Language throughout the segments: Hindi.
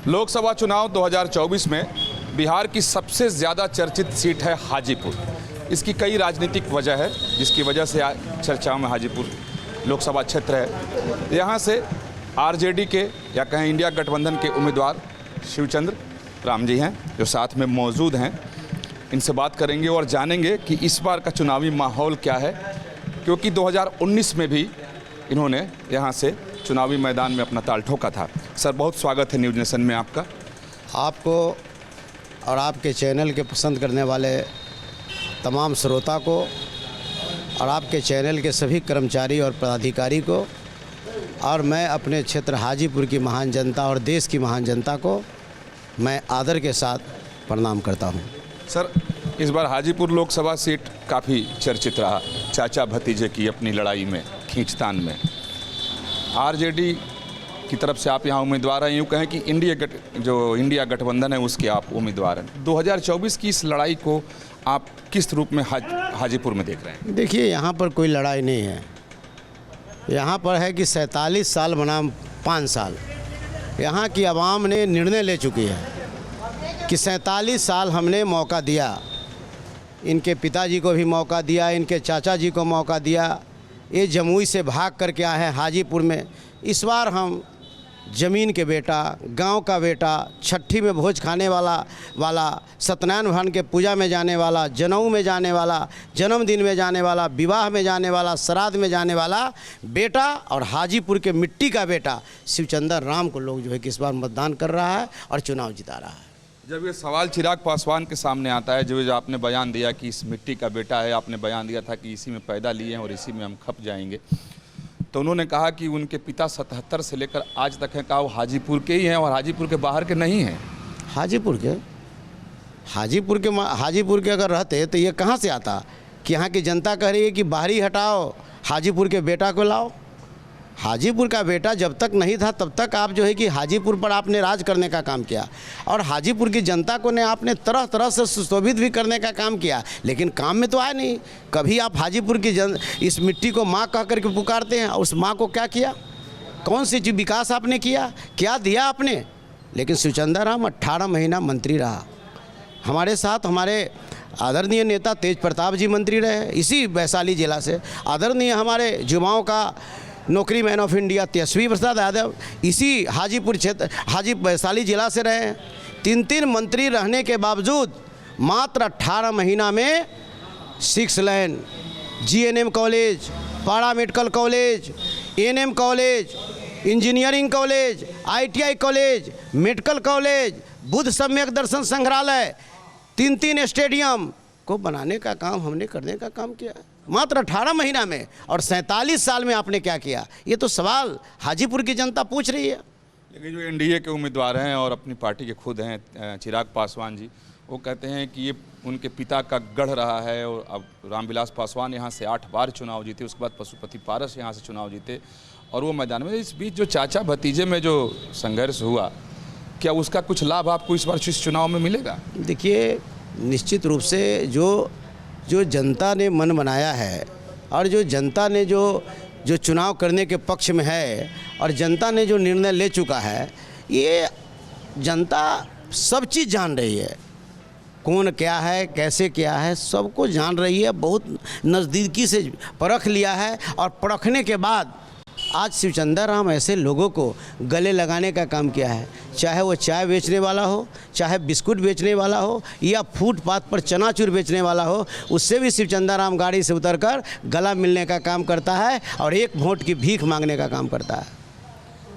लोकसभा चुनाव 2024 में बिहार की सबसे ज़्यादा चर्चित सीट है हाजीपुर। इसकी कई राजनीतिक वजह है जिसकी वजह से चर्चाओं में हाजीपुर लोकसभा क्षेत्र है। यहाँ से आरजेडी के या कहें इंडिया गठबंधन के उम्मीदवार शिवचंद्र राम जी हैं जो साथ में मौजूद हैं। इनसे बात करेंगे और जानेंगे कि इस बार का चुनावी माहौल क्या है, क्योंकि 2019 में भी इन्होंने यहाँ से चुनावी मैदान में अपना ताल ठोका था। सर, बहुत स्वागत है न्यूज़ नेशन में आपका। आपको और आपके चैनल के पसंद करने वाले तमाम श्रोता को और आपके चैनल के सभी कर्मचारी और पदाधिकारी को और मैं अपने क्षेत्र हाजीपुर की महान जनता और देश की महान जनता को मैं आदर के साथ प्रणाम करता हूं। सर, इस बार हाजीपुर लोकसभा सीट काफ़ी चर्चित रहा, चाचा भतीजे की अपनी लड़ाई में, खींचतान में। आरजेडी की तरफ से आप यहाँ उम्मीदवार हैं, यूँ कहें कि इंडिया गठबंधन है उसके आप उम्मीदवार हैं। 2024 की इस लड़ाई को आप किस रूप में हाजीपुर में देख रहे हैं? देखिए, यहाँ पर कोई लड़ाई नहीं है। यहाँ पर है कि 47 साल बनाम 5 साल यहाँ की आवाम ने निर्णय ले चुकी है कि 47 साल हमने मौका दिया, इनके पिताजी को भी मौका दिया, इनके चाचा जी को मौका दिया। ये जमुई से भाग करके आए हैं हाजीपुर में। इस बार हम ज़मीन के बेटा, गांव का बेटा, छठी में भोज खाने वाला सत्यनारायण भगवान के पूजा में जाने वाला, जनेऊ में जाने वाला, जन्मदिन में जाने वाला, विवाह में जाने वाला, श्राद्ध में जाने वाला बेटा और हाजीपुर के मिट्टी का बेटा शिवचंद्र राम को लोग जो है कि इस बार मतदान कर रहा है और चुनाव जिता रहा है। जब ये सवाल चिराग पासवान के सामने आता है, जो आपने बयान दिया कि इस मिट्टी का बेटा है, आपने बयान दिया था कि इसी में पैदा लिए हैं और इसी में हम खप जाएंगे, तो उन्होंने कहा कि उनके पिता 77 से लेकर आज तक हैं, कहा वो हाजीपुर के ही हैं और हाजीपुर के बाहर के नहीं हैं। हाजीपुर के अगर रहते तो ये कहाँ से आता कि यहाँ की जनता कह रही है कि बाहरी हटाओ, हाजीपुर के बेटा को लाओ। हाजीपुर का बेटा जब तक नहीं था तब तक आप जो है कि हाजीपुर पर आपने राज करने का काम किया और हाजीपुर की जनता को ने आपने तरह तरह से सुशोभित भी करने का काम किया, लेकिन काम में तो आया नहीं। कभी आप हाजीपुर की इस मिट्टी को माँ कह करके पुकारते हैं और उस माँ को क्या किया, कौन सी चीज़ विकास आपने किया, क्या दिया आपने? लेकिन शिवचंद्र राम 18 महीना मंत्री रहा हमारे साथ। हमारे आदरणीय नेता तेज प्रताप जी मंत्री रहे इसी वैशाली जिला से। आदरणीय हमारे युवाओं का नौकरी man of India Tejashwi Prasad Yadav इसी हाजीपुर क्षेत्र वैशाली जिला से रहे। 3 मंत्री रहने के बावजूद मात्र 18 महीना में 6 लाइन GNM कॉलेज, पारा medical college, ANM college, engineering college, ITI college, medical college, Buddha सम्यक दर्शन संग्रहालय, 3 स्टेडियम को बनाने का काम हमने करने का काम किया मात्र 18 महीना में। और 47 साल में आपने क्या किया, ये तो सवाल हाजीपुर की जनता पूछ रही है। लेकिन जो NDA के उम्मीदवार हैं और अपनी पार्टी के खुद हैं चिराग पासवान जी, वो कहते हैं कि ये उनके पिता का गढ़ रहा है और अब रामविलास पासवान यहाँ से 8 बार चुनाव जीते, उसके बाद पशुपति पारस यहाँ से चुनाव जीते और वो मैदान में। इस बीच जो चाचा भतीजे में जो संघर्ष हुआ, क्या उसका कुछ लाभ आपको इस बार इस चुनाव में मिलेगा? देखिए, निश्चित रूप से जो जनता ने मन बनाया है और जो जनता ने जो चुनाव करने के पक्ष में है और जनता ने जो निर्णय ले चुका है, ये जनता सब चीज़ जान रही है। कौन क्या है, कैसे क्या है, सबको जान रही है। बहुत नज़दीकी से परख लिया है और परखने के बाद आज शिवचंद्र राम ऐसे लोगों को गले लगाने का काम किया है, चाहे वो चाय बेचने वाला हो, चाहे बिस्कुट बेचने वाला हो या फुटपाथ पर चनाचूर बेचने वाला हो, उससे भी शिवचंद्र राम गाड़ी से उतरकर गला मिलने का काम करता है और 1 वोट की भीख मांगने का काम करता है।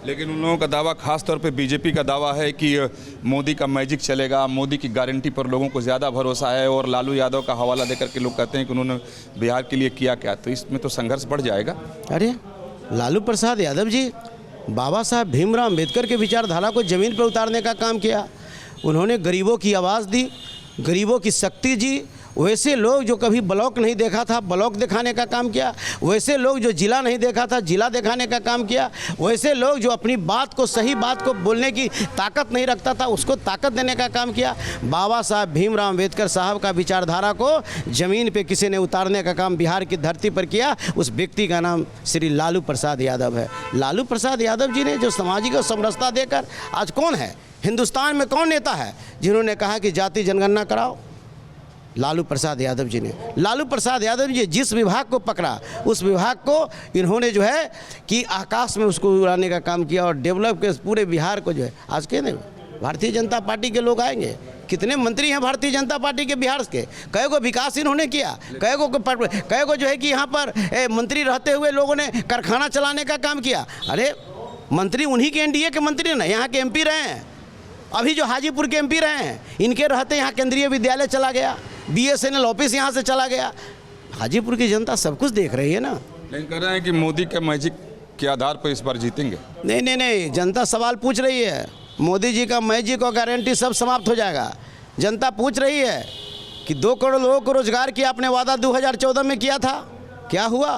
लेकिन उन लोगों का दावा, खास तौर पे बीजेपी का दावा है कि मोदी का मैजिक चलेगा, मोदी की गारंटी पर लोगों को ज़्यादा भरोसा है और लालू यादव का हवाला देकर के लोग कहते हैं कि उन्होंने बिहार के लिए किया क्या, तो इसमें तो संघर्ष बढ़ जाएगा। अरे लालू प्रसाद यादव जी बाबा साहब भीमराव अम्बेडकर के विचारधारा को ज़मीन पर उतारने का काम किया। उन्होंने गरीबों की आवाज़ दी, गरीबों की शक्ति जी वैसे लोग जो कभी ब्लॉक नहीं देखा था ब्लॉक दिखाने का काम किया, वैसे लोग जो जिला नहीं देखा था जिला दिखाने का काम किया, वैसे लोग जो अपनी बात को सही बात को बोलने की ताकत नहीं रखता था उसको ताकत देने का काम किया। बाबा साहब भीमराव अम्बेडकर साहब का विचारधारा को ज़मीन पे किसी ने उतारने का काम बिहार की धरती पर किया, उस व्यक्ति का नाम श्री लालू प्रसाद यादव है। लालू प्रसाद यादव जी ने जो सामाजिक और समरसता देकर आज कौन है हिंदुस्तान में कौन नेता है जिन्होंने कहा कि जाति जनगणना कराओ? लालू प्रसाद यादव जी ने। लालू प्रसाद यादव जी जिस विभाग को पकड़ा उस विभाग को इन्होंने जो है कि आकाश में उसको उड़ाने का काम किया और डेवलप के पूरे बिहार को जो है आज के नहीं भारतीय जनता पार्टी के लोग आएंगे। कितने मंत्री हैं भारतीय जनता पार्टी के बिहार के? कई को विकास इन्होंने किया, कई को जो है कि यहाँ पर मंत्री रहते हुए लोगों ने कारखाना चलाने का काम किया। अरे मंत्री उन्हीं के एनडीए के मंत्री ना यहाँ के एमपी रहे हैं, अभी जो हाजीपुर के एमपी रहे हैं इनके रहते यहाँ केंद्रीय विद्यालय चला गया, बीएसएनएल ऑफिस यहाँ से चला गया। हाजीपुर की जनता सब कुछ देख रही है ना। लेकिन कह रहे हैं कि मोदी के मैजिक के आधार पर इस बार जीतेंगे। नहीं, जनता सवाल पूछ रही है। मोदी जी का मैजिक और गारंटी सब समाप्त हो जाएगा। जनता पूछ रही है कि 2 करोड़ लोगों को रोजगार की आपने वादा 2014 में किया था, क्या हुआ?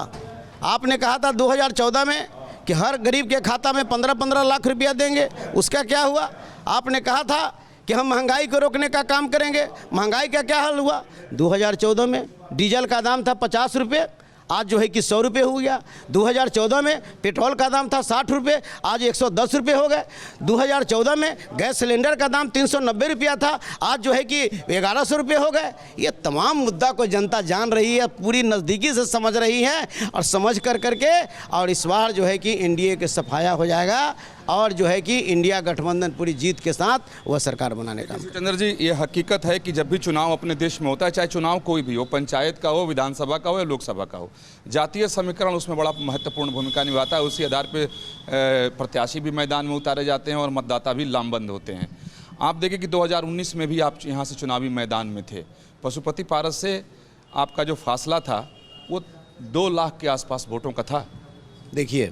आपने कहा था 2014 में कि हर गरीब के खाता में 15-15 लाख रुपया देंगे, उसका क्या हुआ? आपने कहा था कि हम महंगाई को रोकने का काम करेंगे, महंगाई का क्या हाल हुआ? 2014 में डीजल का दाम था 50 रुपये, आज जो है कि 100 रुपये हो गया। 2014 में पेट्रोल का दाम था 60 रुपये, आज 110 रुपये हो गए। 2014 में गैस सिलेंडर का दाम 390 रुपया था, आज जो है कि 1100 रुपये हो गए। ये तमाम मुद्दा को जनता जान रही है, पूरी नज़दीकी से समझ रही है और समझ करके और इस बार जो है कि एनडीए के सफाया हो जाएगा और जो है कि इंडिया गठबंधन पूरी जीत के साथ वह सरकार बनाने का। चंद्र जी, ये हकीकत है कि जब भी चुनाव अपने देश में होता है, चाहे चुनाव कोई भी हो, पंचायत का हो, विधानसभा का हो या लोकसभा का हो, जातीय समीकरण उसमें बड़ा महत्वपूर्ण भूमिका निभाता है। उसी आधार पर प्रत्याशी भी मैदान में उतारे जाते हैं और मतदाता भी लामबंद होते हैं। आप देखें कि 2019 में भी आप यहाँ से चुनावी मैदान में थे। पशुपति पारस से आपका जो फासला था वो 2 लाख के आसपास वोटों का था। देखिए,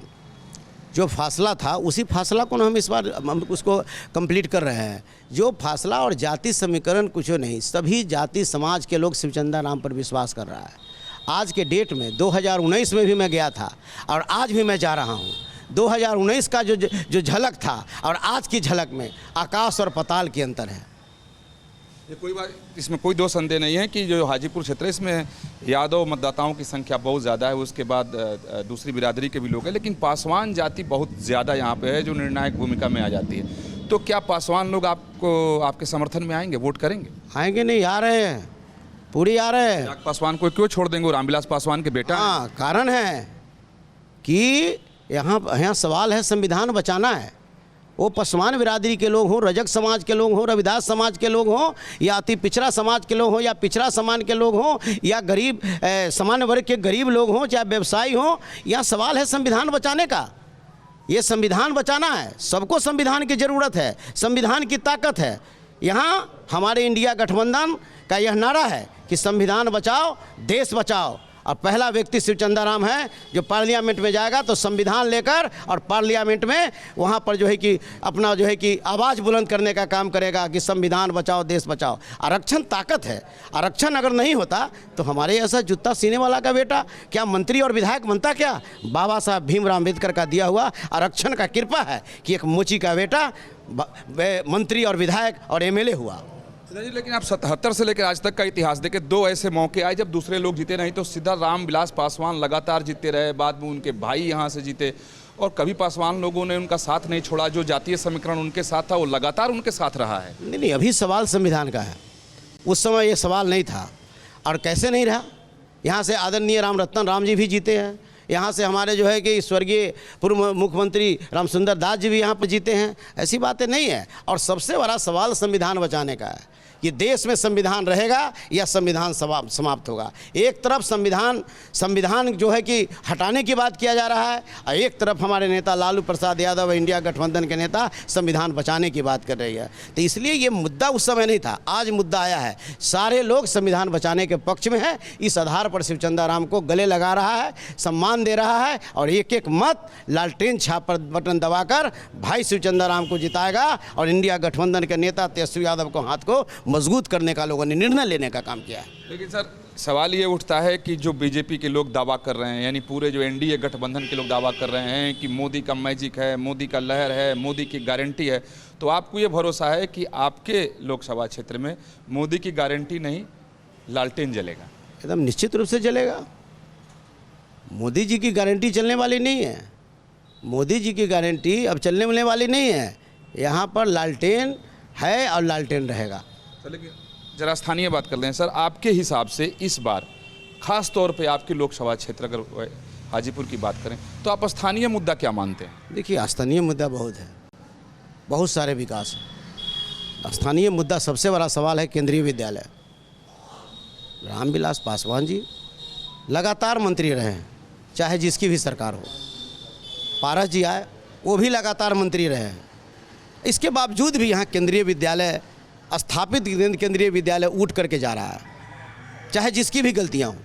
जो फासला था उसी फासला को हम इस बार हम उसको कंप्लीट कर रहे हैं। जो फासला और जाति समीकरण कुछ नहीं, सभी जाति समाज के लोग शिवचंदा राम पर विश्वास कर रहा है। आज के डेट में 2019 में भी मैं गया था और आज भी मैं जा रहा हूँ। 2019 का जो झलक था और आज की झलक में आकाश और पाताल की अंतर है। ये कोई बात, इसमें कोई दो संदेह नहीं है कि जो हाजीपुर क्षेत्र है इसमें यादव मतदाताओं की संख्या बहुत ज़्यादा है, उसके बाद दूसरी बिरादरी के भी लोग हैं, लेकिन पासवान जाति बहुत ज़्यादा यहाँ पे है जो निर्णायक भूमिका में आ जाती है। तो क्या पासवान लोग आपके समर्थन में आएंगे, वोट करेंगे? आएंगे नहीं, आ रहे हैं, पूरी आ रहे हैं। पासवान को क्यों छोड़ देंगे? रामविलास पासवान के बेटा। हाँ, कारण है कि यहाँ सवाल है संविधान बचाना है। वो पासवान बिरादरी के लोग हों, रजक समाज के लोग हों, रविदास समाज के लोग हों, या अति पिछड़ा समाज के लोग हों, या पिछड़ा समाज के लोग हों, या गरीब सामान्य वर्ग के गरीब लोग हों, चाहे व्यवसायी हों, यहाँ सवाल है संविधान बचाने का। ये संविधान बचाना है, सबको संविधान की ज़रूरत है, संविधान की ताकत है। यहाँ हमारे इंडिया गठबंधन का यह नारा है कि संविधान बचाओ, देश बचाओ। और पहला व्यक्ति शिवचंदा राम है जो पार्लियामेंट में जाएगा तो संविधान लेकर और पार्लियामेंट में वहाँ पर जो है कि अपना जो है कि आवाज़ बुलंद करने का काम करेगा कि संविधान बचाओ, देश बचाओ। आरक्षण ताकत है, आरक्षण अगर नहीं होता तो हमारे ऐसा जूता सीने वाला का बेटा क्या मंत्री और विधायक बनता? क्या बाबा साहब भीमराव अम्बेडकर का दिया हुआ आरक्षण का कृपा है कि एक मोची का बेटा मंत्री और विधायक और एमएलए हुआ। लेकिन आप 77 से लेकर आज तक का इतिहास देखें, 2 ऐसे मौके आए जब दूसरे लोग जीते नहीं तो सीधा रामविलास पासवान लगातार जीतते रहे, बाद में उनके भाई यहाँ से जीते और कभी पासवान लोगों ने उनका साथ नहीं छोड़ा। जो जातीय समीकरण उनके साथ था वो लगातार उनके साथ रहा है। नहीं, अभी सवाल संविधान का है, उस समय ये सवाल नहीं था। और कैसे नहीं रहा? यहाँ से आदरणीय रामरतन राम जी भी जीते हैं, यहाँ से हमारे जो है कि स्वर्गीय पूर्व मुख्यमंत्री रामसुंदर दास जी भी यहाँ पर जीते हैं। ऐसी बातें नहीं है। और सबसे बड़ा सवाल संविधान बचाने का है। ये देश में संविधान रहेगा या संविधान समाप्त होगा। एक तरफ संविधान जो है कि हटाने की बात किया जा रहा है और एक तरफ हमारे नेता लालू प्रसाद यादव इंडिया गठबंधन के नेता संविधान बचाने की बात कर रही है। तो इसलिए ये मुद्दा उस समय नहीं था, आज मुद्दा आया है। सारे लोग संविधान बचाने के पक्ष में हैं। इस आधार पर शिवचंदा राम को गले लगा रहा है, सम्मान सम्मान दे रहा है और एक एक मत लालटेन छाप पर बटन दबाकर भाई शिवचंद्र राम को जिताएगा और इंडिया गठबंधन के नेता तेजस्वी यादव को हाथ को मजबूत करने का लोगों ने निर्णय लेने का काम किया है। लेकिन सर सवाल ये उठता है कि जो बीजेपी के लोग दावा कर रहे हैं, यानी पूरे जो एनडीए गठबंधन के लोग दावा कर रहे हैं कि मोदी का मैजिक है, मोदी का लहर है, मोदी की गारंटी है, तो आपको ये भरोसा है कि आपके लोकसभा क्षेत्र में मोदी की गारंटी नहीं लालटेन जलेगा? एकदम निश्चित रूप से जलेगा। मोदी जी की गारंटी चलने वाली नहीं है, मोदी जी की गारंटी अब चलने मिलने वाली नहीं है। यहाँ पर लालटेन है और लालटेन रहेगा। तो लेकिन जरा स्थानीय बात कर लें सर, आपके हिसाब से इस बार खास तौर पे आपके लोकसभा क्षेत्र अगर हाजीपुर की बात करें तो आप स्थानीय मुद्दा क्या मानते हैं? देखिए, स्थानीय मुद्दा बहुत है, बहुत सारे विकास है। स्थानीय मुद्दा सबसे बड़ा सवाल है केंद्रीय विद्यालय। रामविलास पासवान जी लगातार मंत्री रहे हैं, चाहे जिसकी भी सरकार हो। पारस जी आए, वो भी लगातार मंत्री रहे हैं। इसके बावजूद भी यहाँ केंद्रीय विद्यालय स्थापित केंद्रीय विद्यालय उठ करके जा रहा है, चाहे जिसकी भी गलतियाँ हों।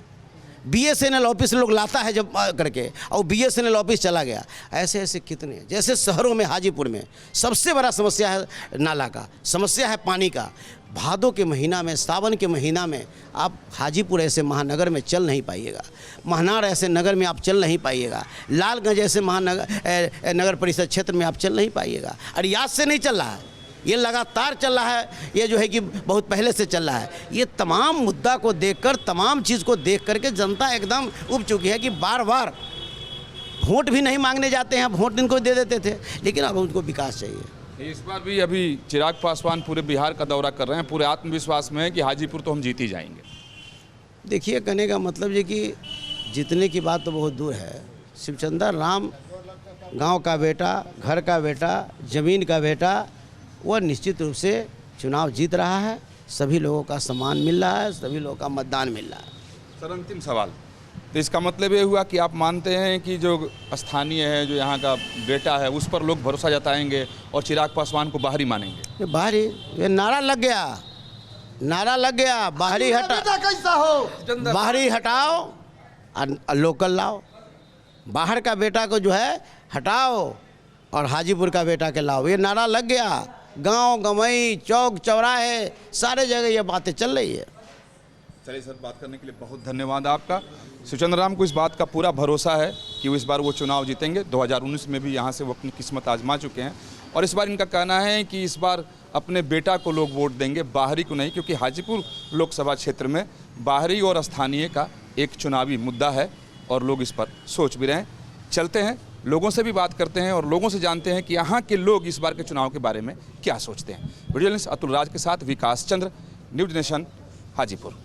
बीएसएनएल ऑफिस लोग लाता है जब करके और बीएसएनएल ऑफिस चला गया। ऐसे ऐसे कितने, जैसे शहरों में हाजीपुर में सबसे बड़ा समस्या है नाला का, समस्या है पानी का। भादों के महीना में, सावन के महीना में आप हाजीपुर ऐसे महानगर में चल नहीं पाइएगा, महनार ऐसे नगर में आप चल नहीं पाइएगा, लालगंज ऐसे महानगर नगर परिषद क्षेत्र में आप चल नहीं पाइएगा। और याद से नहीं चल रहा है, ये लगातार चल रहा है, ये जो है कि बहुत पहले से चल रहा है। ये तमाम मुद्दा को देखकर, तमाम चीज़ को देख करके जनता एकदम उब चुकी है कि बार बार वोट भी नहीं मांगने जाते हैं। वोट इनको दे देते थे, लेकिन अब उनको विकास चाहिए। इस बार भी अभी चिराग पासवान पूरे बिहार का दौरा कर रहे हैं, पूरे आत्मविश्वास में है कि हाजीपुर तो हम जीत ही जाएंगे। देखिए, कहने का मतलब ये कि जीतने की बात तो बहुत दूर है। शिवचंद्र राम गांव का बेटा, घर का बेटा, ज़मीन का बेटा, वह निश्चित रूप से चुनाव जीत रहा है। सभी लोगों का सम्मान मिल रहा है, सभी लोगों का मतदान मिल रहा है। सर अंतिम सवाल, तो इसका मतलब ये हुआ कि आप मानते हैं कि जो स्थानीय है, जो यहाँ का बेटा है, उस पर लोग भरोसा जताएंगे और चिराग पासवान को बाहरी मानेंगे? ये बाहरी, ये नारा लग गया, नारा लग गया, बाहरी कैसा हो, बाहरी हटाओ और लोकल लाओ। बाहर का बेटा को जो है हटाओ और हाजीपुर का बेटा के लाओ, ये नारा लग गया। गांव गमई, चौक चौराहे, सारे जगह ये बातें चल रही है। चलिए सर, बात करने के लिए बहुत धन्यवाद आपका। शिवचंद्र राम को इस बात का पूरा भरोसा है कि इस बार वो चुनाव जीतेंगे। 2019 में भी यहाँ से वो अपनी किस्मत आजमा चुके हैं और इस बार इनका कहना है कि इस बार अपने बेटा को लोग वोट देंगे, बाहरी को नहीं, क्योंकि हाजीपुर लोकसभा क्षेत्र में बाहरी और स्थानीय का एक चुनावी मुद्दा है और लोग इस पर सोच भी रहे हैं। चलते हैं, लोगों से भी बात करते हैं और लोगों से जानते हैं कि यहाँ के लोग इस बार के चुनाव के बारे में क्या सोचते हैं। वीडियो जर्नलिस्ट अतुल राज के साथ विकास चंद्र, न्यूज़ नेशन, हाजीपुर।